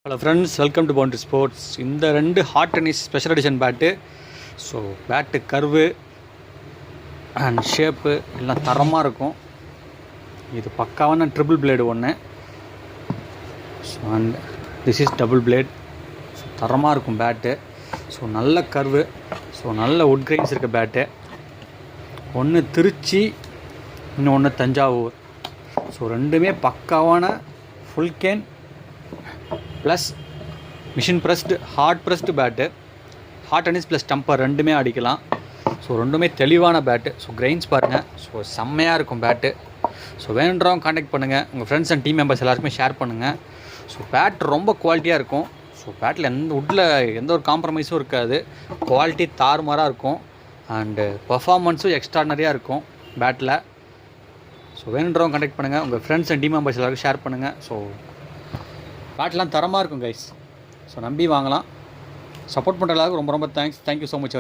Hello friends, welcome to boundary sports. இந்த 2 hard tennis special edition bat. So bat curve and shape எல்லாம் தரமாக இருக்கும். இது பக்காவான ட்ரிபிள் பிளேடு ஒன்று. So and this is double blade. So தரமாக இருக்கும் பேட்டு. ஸோ நல்ல கர்வு, ஸோ நல்ல வுட் கிரெயின்ஸ் இருக்க பேட்டு. ஒன்று திருச்சி, இன்னொன்று தஞ்சாவூர். ஸோ ரெண்டுமே பக்காவான full cane plus machine pressed hard pressed bat. Hard tennis plus டம்பர் ரெண்டுமே அடிக்கலாம். ஸோ ரெண்டுமே தெளிவான பேட்டு. ஸோ கிரெயின்ஸ் பாருங்கள். ஸோ செம்மையாக இருக்கும் பேட்டு. ஸோ வேணுன்றவங்க காண்டாக்ட் பண்ணுங்கள். உங்கள் ஃப்ரெண்ட்ஸ் அண்ட் டீம் மெம்பர்ஸ் எல்லாருக்குமே ஷேர் பண்ணுங்கள். ஸோ பேட் ரொம்ப குவாலிட்டியாக இருக்கும். ஸோ பேட்டில் வுட்டில் எந்த ஒரு காம்ப்ரமைஸும் இருக்காது. குவாலிட்டி தாறுமாறாக இருக்கும். அண்டு பர்ஃபார்மன்ஸும் எக்ஸ்ட்ரானரியாக இருக்கும் பேட்டில். ஸோ வேணுன்றவங்க காண்டாக்ட் பண்ணுங்கள். உங்கள் ஃப்ரெண்ட்ஸ் அண்ட் டீம் மெம்பர்ஸ் எல்லாருக்கும் ஷேர் பண்ணுங்கள். ஸோ பேட்லாம் தரமாக இருக்கும் கைஸ். ஸோ நம்பி வாங்கலாம். சப்போர்ட் பண்ணுற எல்லாருக்கும் ரொம்ப ரொம்ப தேங்க்ஸ். Thank you so much.